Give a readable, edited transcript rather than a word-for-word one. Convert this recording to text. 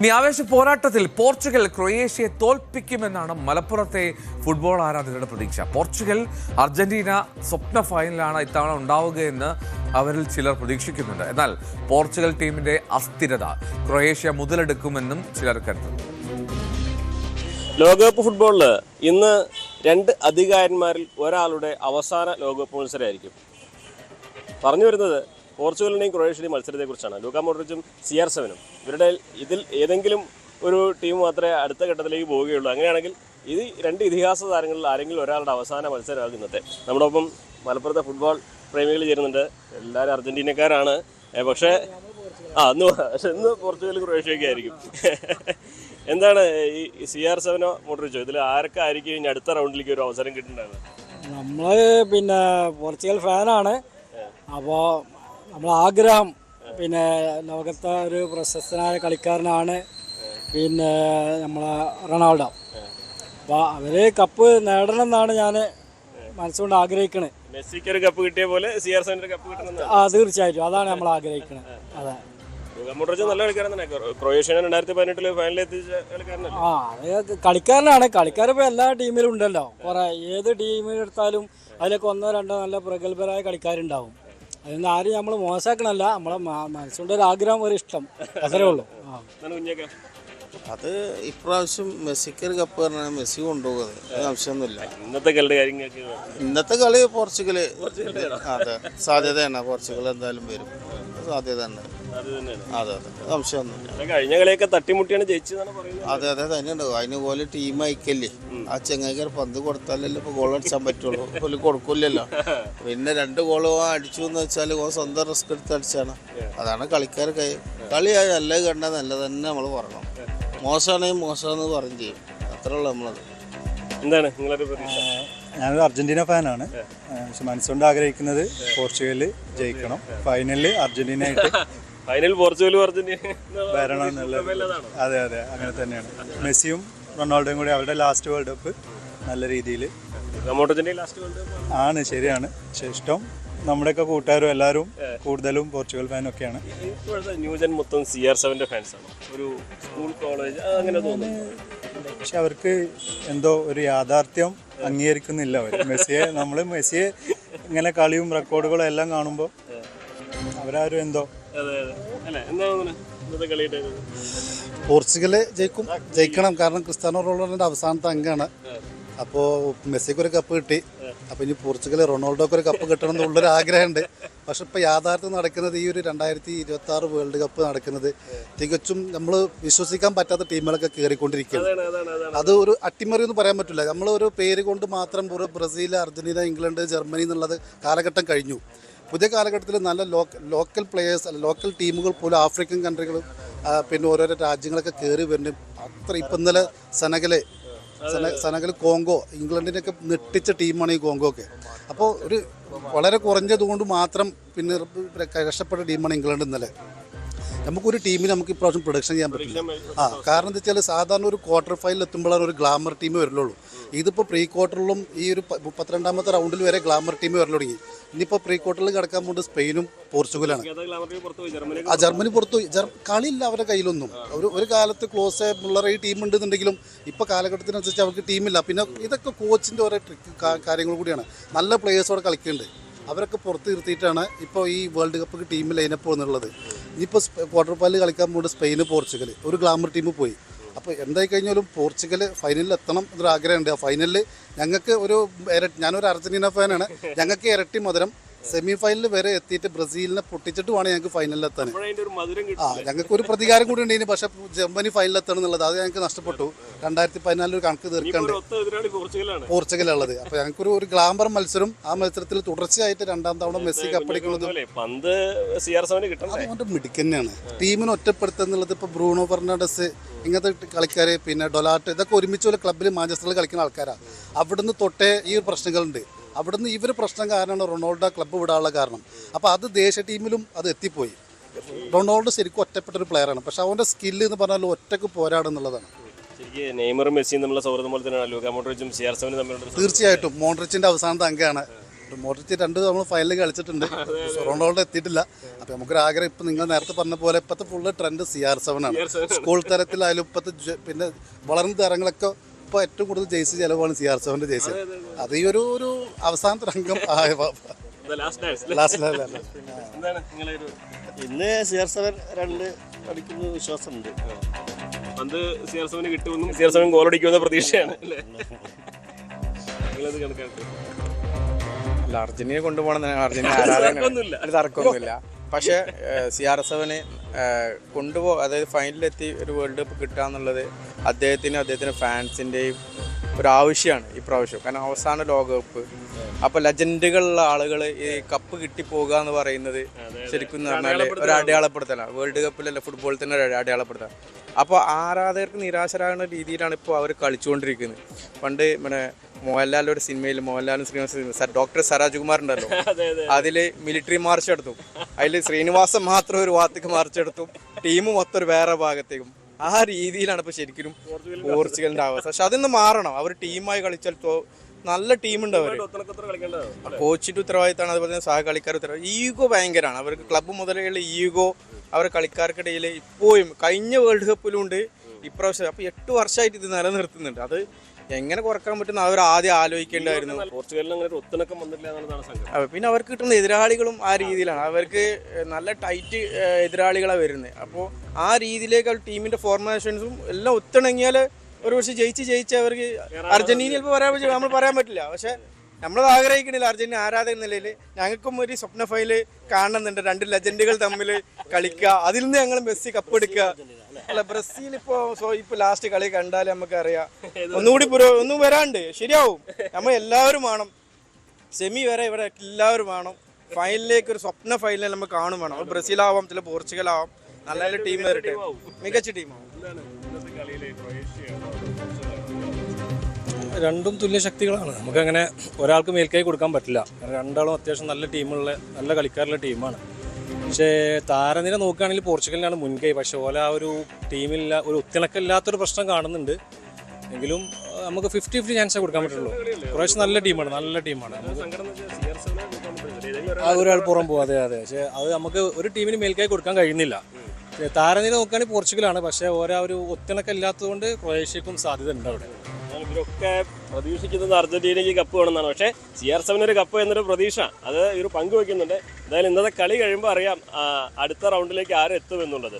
ഇനി ആവേശ പോരാട്ടത്തിൽ പോർച്ചുഗൽ ക്രൊയേഷ്യയെ തോൽപ്പിക്കുമെന്നാണ് മലപ്പുറത്തെ ഫുട്ബോൾ ആരാധകരുടെ പ്രതീക്ഷ. പോർച്ചുഗൽ അർജന്റീന സ്വപ്ന ഫൈനലാണ് ഇത്തവണ ഉണ്ടാവുകയെന്ന് അവരിൽ ചിലർ പ്രതീക്ഷിക്കുന്നുണ്ട്. എന്നാൽ പോർച്ചുഗൽ ടീമിന്റെ അസ്ഥിരത ക്രൊയേഷ്യ മുതലെടുക്കുമെന്നും ചിലർ കരുതുന്നു. ലോകകപ്പ് ഫുട്ബോളിൽ ഇന്ന് രണ്ട് അധികാരന്മാരിൽ ഒരാളുടെ അവസാന ലോകകപ്പ് മത്സരമായിരിക്കും. പറഞ്ഞു വരുന്നത് പോർച്ചുഗലിൻ്റെയും ക്രൊയേഷ്യയുടെയും മത്സരത്തെക്കുറിച്ചാണ്. ലൂക്ക മോഡ്രിച്ചും CR7-ഉം ഇവരുടെ ഇതിൽ ഏതെങ്കിലും ഒരു ടീം മാത്രമേ അടുത്ത ഘട്ടത്തിലേക്ക് പോവുകയുള്ളൂ. അങ്ങനെയാണെങ്കിൽ ഇത് രണ്ട് ഇതിഹാസ താരങ്ങളിൽ ആരെങ്കിലും ഒരാളുടെ അവസാന മത്സരമാകും ഇന്നത്തെ. നമ്മുടെ ഒപ്പം മലപ്പുറത്തെ ഫുട്ബോൾ പ്രേമികൾ ചേരുന്നുണ്ട്. എല്ലാവരും അർജന്റീനക്കാരാണ്. പക്ഷേ ഇന്ന് പോർച്ചുഗൽ ക്രൊയേഷ്യയൊക്കെ ആയിരിക്കും. എന്താണ് ഈ CR7-ഓ മോഡ്രിച്ചോ ഇതിൽ ആരൊക്കെ ആയിരിക്കും ഇനി അടുത്ത റൗണ്ടിലേക്ക് ഒരു അവസരം കിട്ടുന്നുണ്ടാകുന്നത്? നമ്മൾ പോർച്ചുഗൽ ഫാനാണ്. അപ്പോൾ നമ്മളെ ആഗ്രഹം ലോകത്തെ ഒരു പ്രശസ്തനായ കളിക്കാരനാണ് നമ്മളെ റൊണാൾഡോ. അപ്പോൾ അവർ കപ്പ് നേടണം എന്നാണ് ഞാൻ മനസ്സുകൊണ്ട് ആഗ്രഹിക്കുന്നത്. മെസ്സിക്ക് ഒരു കപ്പ് കിട്ടിയ പോലെ CR7 കപ്പ് കിട്ടുന്നത് തീർച്ചയായിട്ടും അതാണ് നമ്മൾ ആഗ്രഹിക്കുന്നത്. അതെ, നല്ല കളിക്കാരനാണ്. ക്രൊയേഷ്യ 2018 ഫൈനലിൽ എത്തിച്ച കളിക്കാരനല്ലേ? അത് കളിക്കാരനാണ്. കളിക്കാരിപ്പോൾ എല്ലാ ടീമിലും ഉണ്ടല്ലോ. കുറേ ഏത് ടീമിലെടുത്താലും അതിലൊക്കെ ഒന്നോ രണ്ടോ നല്ല പ്രഗത്ഭരായ കളിക്കാരുണ്ടാവും. അതൊന്നും ആരും നമ്മൾ മോശമാക്കണമല്ല. നമ്മളെ മനസ്സുകൊണ്ട് ഒരു ആഗ്രഹം, ഒരു ഇഷ്ടം, അത്രേ ഉള്ളൂ. അത് ഇപ്രാവശ്യം മെസ്സിക്കൊരു കപ്പ് പറഞ്ഞാൽ മെസ്സി കൊണ്ടുപോകുന്നത് സംശയമൊന്നുമില്ല. ഇന്നത്തെ കളി പോർച്ചുഗൽ അതെ സാധ്യതയാണ്. പോർച്ചുഗൽ എന്തായാലും വരും, സാധ്യത അതെ സംശയമൊന്നുമില്ല. കഴിഞ്ഞ കളിയൊക്കെ തട്ടിമുട്ടിയാണ് ജയിച്ചതാണ് പറയുന്നത്. അതെ തന്നെയുണ്ട്. അതിന് പോലെ ടീം അയക്കല്ലേ. ആ ചെങ്ങായിക്കാർ പന്ത് കൊടുത്താലല്ലേ ഇപ്പോൾ ഗോൾ അടിച്ചാൻ പറ്റുള്ളൂ. പോലെ കൊടുക്കില്ലല്ലോ. പിന്നെ 2 ഗോളോ അടിച്ചു എന്ന് വെച്ചാൽ സ്വന്തം റിസ്ക് എടുത്ത് അടിച്ചാണ്. അതാണ് കളിക്കാർ കളി നല്ല കണ്ടാൽ നല്ലത് തന്നെ നമ്മൾ പറയണം. മോശമാണെങ്കിൽ മോശമെന്ന് പറയും ചെയ്യും. അത്രേ ഉള്ളൂ നമ്മളത്. എന്താണ് നിങ്ങളൊരു പ്രതീക്ഷ? ഞാനൊരു അർജന്റീന ഫാനാണ്. പക്ഷെ മനസ്സുകൊണ്ട് ആഗ്രഹിക്കുന്നത് പോർച്ചുഗൽ ജയിക്കണം. ഫൈനലിൽ അർജന്റീന ആയിട്ട് ഫൈനൽ പോർച്ചുഗലും അർജന്റീന വരണം എന്നുള്ളത്. അതെ അങ്ങനെ തന്നെയാണ്. മെസ്സിയും റൊണാൾഡോയും കൂടി അവരുടെ ലാസ്റ്റ് വേൾഡ് കപ്പ് നല്ല രീതിയിൽ ആണ്. ശരിയാണ്. പക്ഷെ ഇഷ്ടം നമ്മുടെയൊക്കെ കൂട്ടുകാരും എല്ലാവരും കൂടുതലും പോർച്ചുഗൽ ഫാനൊക്കെയാണ്. ന്യൂജൻ മൊത്തം CR7 ഫാൻസാണ്. ഒരു സ്കൂൾ കോളേജ് അങ്ങനെ തോന്നുന്നു. പക്ഷെ അവർക്ക് എന്തോ ഒരു യാഥാർത്ഥ്യം അംഗീകരിക്കുന്നില്ല അവർ. മെസ്സിയെ ഇങ്ങനെ കളിയും റെക്കോർഡുകളും എല്ലാം കാണുമ്പോൾ അവരാരും എന്തോ പോർച്ചുഗൽ ജയിക്കണം. കാരണം ക്രിസ്ത്യാനോ റൊണാൾഡോയുടെ അവസാനത്തെ അംഗമാണ്. അപ്പോൾ മെസ്സിക്ക് ഒരു കപ്പ് കിട്ടി. അപ്പോൾ ഇനി പോർച്ചുഗൽ റൊണാൾഡോക്ക് ഒരു കപ്പ് കിട്ടണം എന്നുള്ളൊരു ആഗ്രഹമുണ്ട്. പക്ഷെ ഇപ്പോൾ യാഥാർത്ഥ്യം നടക്കുന്നത് ഈ ഒരു 2026 വേൾഡ് കപ്പ് നടക്കുന്നത് തികച്ചും നമ്മൾ വിശ്വസിക്കാൻ പറ്റാത്ത ടീമുകളൊക്കെ കയറിക്കൊണ്ടിരിക്കുകയാണ്. അത് ഒരു അട്ടിമറി എന്ന് പറയാൻ പറ്റില്ല. നമ്മളൊരു പേര് കൊണ്ട് മാത്രം ബ്രസീൽ, അർജന്റീന, ഇംഗ്ലണ്ട്, ജർമ്മനി എന്നുള്ളത് കാലഘട്ടം കഴിഞ്ഞു. പുതിയ കാലഘട്ടത്തിൽ നല്ല ലോക്കൽ പ്ലെയേഴ്സ്, ലോക്കൽ ടീമുകൾ പോലും ആഫ്രിക്കൻ കൺട്രികളും പിന്നെ ഓരോരോ രാജ്യങ്ങളൊക്കെ കയറി വരുന്നു. അത്ര ഇപ്പം ഇന്നലെ സെനഗൽ, കോങ്കോ, ഇംഗ്ലണ്ടിനൊക്കെ ഞെട്ടിച്ച ടീമാണ് ഈ കോങ്കോ ഒക്കെ. അപ്പോൾ ഒരു വളരെ കുറഞ്ഞതുകൊണ്ട് മാത്രം പിന്നെ രക്ഷപ്പെട്ട ടീമാണ് ഇംഗ്ലണ്ട് ഇന്നലെ. നമുക്കൊരു ടീമിന് നമുക്ക് ഇപ്രാവശ്യം പ്രൊഡക്ഷൻ ചെയ്യാൻ പറ്റില്ല. കാരണം എന്താ വെച്ചാൽ സാധാരണ ഒരു ക്വാർട്ടർ ഫൈനൽ എത്തുമ്പോഴാണ് ഒരു ഗ്ലാമർ ടീം വരുള്ളൂ. ഇതിപ്പോൾ പ്രീ ക്വാർട്ടറിലും ഈ ഒരു 32ാമത്തെ റൗണ്ടിൽ വരെ ഗ്ലാമർ ടീം വരൽ തുടങ്ങി. ഇനിയിപ്പോൾ പ്രീ ക്വാർട്ടറിൽ കിടക്കാൻ പോകുന്നത് സ്പെയിനും പോർച്ചുഗലാണ്. ജർമ്മനി പുറത്തു. കളിയില്ല അവരുടെ കയ്യിലൊന്നും. ഒരു കാലത്ത് ക്ലോസ് മുള്ളർ ഈ ടീം ഉണ്ടെന്നുണ്ടെങ്കിലും ഇപ്പോൾ കാലഘട്ടത്തിനനുസരിച്ച് അവർക്ക് ടീമില്ല. പിന്നെ ഇതൊക്കെ കോച്ചിൻ്റെ ഓരോ ട്രിക്ക് കാര്യങ്ങൾ കൂടിയാണ്. നല്ല പ്ലേയേഴ്സോടെ കളിക്കുന്നുണ്ട്. അവരൊക്കെ പുറത്ത് നിർത്തിയിട്ടാണ് ഇപ്പോൾ ഈ വേൾഡ് കപ്പ് ടീം ലൈനപ്പ് എന്നുള്ളത്. ഇനിയിപ്പോൾ ക്വാർട്ടർ ഫൈനൽ കളിക്കാൻ പോകുന്നത് സ്പെയിന്, പോർച്ചുഗൽ, ഒരു ഗ്ലാമർ ടീം പോയി. അപ്പോൾ എന്തായി കഴിഞ്ഞാലും പോർച്ചുഗൽ ഫൈനലിൽ എത്തണം എന്നൊരു ആഗ്രഹമുണ്ട്. ആ ഫൈനലിൽ ഞങ്ങൾക്ക് ഞാനൊരു അർജന്റീന ഫാനാണ്. ഞങ്ങൾക്ക് ഇരട്ടി മധുരം. സെമി ഫൈനലിൽ വരെ എത്തിയിട്ട് ബ്രസീലിനെ പൊട്ടിച്ചിട്ട് വേണം ഞങ്ങൾക്ക് ഫൈനലിൽ എത്താൻ. ഞങ്ങൾക്ക് ഒരു പ്രതികാരം കൂടി ഉണ്ട്. പക്ഷേ ജർമ്മനി ഫൈനലിൽ എത്തണം എന്നുള്ളത് അത് ഞങ്ങൾക്ക് നഷ്ടപ്പെട്ടു. 2014 ഒരു കണക്ക് തീർക്കണ്ട് പോർച്ചുഗലുള്ളത്. അപ്പോൾ ഞങ്ങൾക്കൊരു ഒരു ഗ്ലാമർ മത്സരം. ആ മത്സരത്തിൽ തുടർച്ചയായിട്ട് 2ാം തവണ മെസ്സി കപ്പടിക്കുന്നത് അതുകൊണ്ട് മിടുക്ക് തന്നെയാണ്. ടീമിനെ ഒറ്റപ്പെടുത്തുന്നുള്ളത് ഇപ്പോൾ ബ്രൂണോ ഫെർണാണ്ടസ് ഇങ്ങനത്തെ കളിക്കാർ, പിന്നെ ഡൊലാട്ട്, ഇതൊക്കെ ഒരുമിച്ച് പോലെ ക്ലബ്ബിൽ മാഞ്ചസ്റ്ററിൽ കളിക്കുന്ന ആൾക്കാരാണ്. അവിടുന്ന് തൊട്ടേ ഈ പ്രശ്നങ്ങളുണ്ട്. അവിടുന്ന് ഇവർ പ്രശ്നം കാരണമാണ് റൊണാൾഡോ ക്ലബ്ബ് വിടാനുള്ള കാരണം. അപ്പോൾ അത് ദേശീയ ടീമിലും അത് എത്തിപ്പോയി. റൊണാൾഡോ ശരിക്കും ഒറ്റപ്പെട്ട ഒരു പ്ലെയറാണ്. പക്ഷെ അവൻ്റെ സ്കില്ല് എന്ന് പറഞ്ഞാൽ ഒറ്റക്ക് പോരാടുന്നുള്ളതാണ്. നെയ്മറും മെസ്സിയും തമ്മിലുള്ള സൗഹൃദം പോലെ തന്നെയാണ് ലൂക്ക മോഡ്രിച്ചും CR7 തമ്മിലുള്ള. തീർച്ചയായിട്ടും മോഡ്രിച്ചിൻ്റെ അവസാനത്തെ അംഗമാണ്. മോഡ്രിച്ച് 2 നമ്മൾ ഫൈനലിൽ കളിച്ചിട്ടുണ്ട്. റൊണാൾഡോ എത്തിയിട്ടില്ല. അപ്പോൾ നമുക്കൊരു ആഗ്രഹം ഇപ്പം നിങ്ങൾ നേരത്തെ പറഞ്ഞ പോലെ ഇപ്പോഴത്തെ ഫുള്ള് ട്രെൻഡ് CR7 ആണ്. സ്കൂൾ തരത്തിലായാലും ഇപ്പോഴത്തെ പിന്നെ വളർന്ന തരങ്ങളൊക്കെ ഇപ്പോൾ ഏറ്റവും കൂടുതൽ ജേഴ്സി ചിലവാണ് CR7 ജേഴ്സി. അത് ഈ ഒരു അവസാനത്തെ രംഗം ഇന്ന് CR7 2 കളിക്കുന്ന വിശ്വാസമുണ്ട്. പന്ത് CR7 കിട്ടുമെന്നും CR7 ഗോളടിക്കുമെന്ന പ്രതീക്ഷയാണ് അല്ലേ? നിങ്ങളത് കണക്കാക്കും. അല്ല, അർജന്റീന കൊണ്ടുപോകണം അർജന്റീന ആരാധന തർക്കമൊന്നുമില്ല. പക്ഷേ CR7 അതായത് ഫൈനലിലെത്തി ഒരു വേൾഡ് കപ്പ് കിട്ടുക എന്നുള്ളത് അദ്ദേഹത്തിൻ്റെ ഫാൻസിൻ്റെയും ഒരു ആവശ്യമാണ് ഈ പ്രാവശ്യം. കാരണം അവസാന ലോകകപ്പ്, അപ്പോൾ ലെജൻഡുകളുള്ള ആളുകൾ ഈ കപ്പ് കിട്ടിപ്പോകുക എന്ന് പറയുന്നത് ശരിക്കും പറഞ്ഞാൽ ഒരു അടയാളപ്പെടുത്തലാണ്. വേൾഡ് കപ്പിലല്ല, ഫുട്ബോളിൽ തന്നെ ഒരു അടയാളപ്പെടുത്തലാണ്. അപ്പോൾ ആരാധകർക്ക് നിരാശരാകുന്ന രീതിയിലാണ് ഇപ്പോൾ അവർ കളിച്ചുകൊണ്ടിരിക്കുന്നത്. പണ്ട് പിന്നെ മോഹൻലാലിൻ്റെ സിനിമയിൽ മോഹൻലാലും ശ്രീനിവാസൻ ഡോക്ടർ സരാജ്കുമാർ ഉണ്ടല്ലോ, അതിൽ മിലിറ്ററി മാർച്ച് എടുത്തു. അതിൽ ശ്രീനിവാസൻ മാത്രം ഒരു ഭാഗത്തേക്ക് മാർച്ച് എടുത്തു, ടീം മൊത്തം ഒരു വേറെ ഭാഗത്തേക്കും. ആ രീതിയിലാണ് ഇപ്പോൾ ശരിക്കും പോർച്ചുഗലിൻ്റെ അവസ്ഥ. പക്ഷെ അതൊന്ന് മാറണം. അവർ ടീമായി കളിച്ചാൽ നല്ല ടീമുണ്ട്. അവർ കോച്ചിൻ്റെ ഉത്തരവാദിത്തമാണ്, അതുപോലെ തന്നെ സഹകളിക്കാരുടെ ഉത്തരവാദിത്തം. ഈഗോ ഭയങ്കരമാണ് അവർക്ക്. ക്ലബ്ബ് മുതലുള്ള ഈഗോ അവരുടെ കളിക്കാർക്കിടയിൽ ഇപ്പോഴും കഴിഞ്ഞ വേൾഡ് കപ്പിലും ഉണ്ട്, ഇപ്രാവശ്യം. അപ്പോൾ 8 വർഷമായിട്ട് ഇത് നിലനിർത്തുന്നുണ്ട്. അത് എങ്ങനെ കുറക്കാൻ പറ്റുന്ന അവർ ആദ്യം ആലോചിക്കേണ്ടായിരുന്നു. പോർച്ചുഗലിന് അങ്ങനെ ഒരു ഒത്തിണക്കം വന്നില്ല എന്നുള്ളതാണ് സംഘം. പിന്നെ അവർക്ക് കിട്ടുന്ന എതിരാളികളും ആ രീതിയിലാണ്. അവർക്ക് നല്ല ടൈറ്റ് എതിരാളികളാണ് വരുന്നത്. അപ്പോൾ ആ രീതിയിലേക്ക് അവർ ടീമിൻ്റെ ഫോർമേഷൻസും എല്ലാം ഒത്തിണങ്ങിയാൽ ഒരു പക്ഷേ ജയിച്ച് അവർക്ക് അർജന്റീന ചിലപ്പോൾ നമ്മൾ പറയാൻ പറ്റില്ല. പക്ഷേ നമ്മളത് ആഗ്രഹിക്കണില്ല. അർജന്റീന ആരാധക നിലയിൽ ഞങ്ങൾക്കും ഒരു സ്വപ്ന ഫൈനൽ കാണുന്നുണ്ട്. 2 ലെജൻഡുകൾ തമ്മിൽ കളിക്കുക, അതിൽ നിന്ന് ഞങ്ങൾ മെസ്സി കപ്പെടുക്കുക. അല്ല, ബ്രസീൽ ഇപ്പോൾ ലാസ്റ്റ് കളി കണ്ടാൽ നമുക്കറിയാം ഒന്നുകൂടി ഒന്നും വരാണ്ട് ശരിയാവും. നമ്മൾ എല്ലാവരും വേണം, സെമി വരെ ഇവിടെ എല്ലാവരും വേണം. ഫൈനലിലേക്ക് ഒരു സ്വപ്ന ഫൈനൽ നമ്മൾ കാണും വേണം. ബ്രസീൽ ആവാം, ചില പോർച്ചുഗൽ ആവാം, നല്ല നല്ല ടീം വരട്ടെ, മികച്ച ടീമാവും. രണ്ടും തുല്യ ശക്തികളാണ്. നമുക്കങ്ങനെ ഒരാൾക്ക് മേൽക്കൈ കൊടുക്കാൻ പറ്റില്ല. രണ്ടാളും അത്യാവശ്യം നല്ല ടീമുള്ള നല്ല കളിക്കാരുള്ള ടീമാണ്. പക്ഷേ താരനിര നോക്കുകയാണെങ്കിൽ പോർച്ചുഗലിനാണ് മുൻകൈ. പക്ഷേ ഓല ആ ഒരു ടീമില്ല, ഒരു ഒത്തിണക്കമില്ലാത്തൊരു പ്രശ്നം കാണുന്നുണ്ട്. എങ്കിലും നമുക്ക് 50-50 ചാൻസേ കൊടുക്കാൻ പറ്റുള്ളൂ. കുറേശ്ശെ നല്ല ടീമാണ്, നല്ല ടീമാണ്. ആ ഒരാൾ പുറം പോകും. അതെ. പക്ഷേ അത് നമുക്ക് ഒരു ടീമിന് മേൽക്കൈ കൊടുക്കാൻ കഴിയുന്നില്ല. താരനിര നോക്കുകയാണെങ്കിൽ പോർച്ചുഗലാണ്. പക്ഷേ ഓരോ ഒരു ഒത്തിണക്കമില്ലാത്തതുകൊണ്ട് ക്രൊയേഷ്യക്കും സാധ്യത ഉണ്ട് അവിടെ. ഇവരൊക്കെ പ്രതീക്ഷിക്കുന്നത് അർജന്റീനയ്ക്ക് കപ്പ് വേണമെന്നാണ്. പക്ഷേ CR7 ഒരു കപ്പ് എന്നൊരു പ്രതീക്ഷ അത് ഒരു പങ്കുവെക്കുന്നുണ്ട്. എന്തായാലും ഇന്നത്തെ കളി കഴിയുമ്പോൾ അറിയാം അടുത്ത റൗണ്ടിലേക്ക് ആരെത്തുമെന്നുള്ളത്.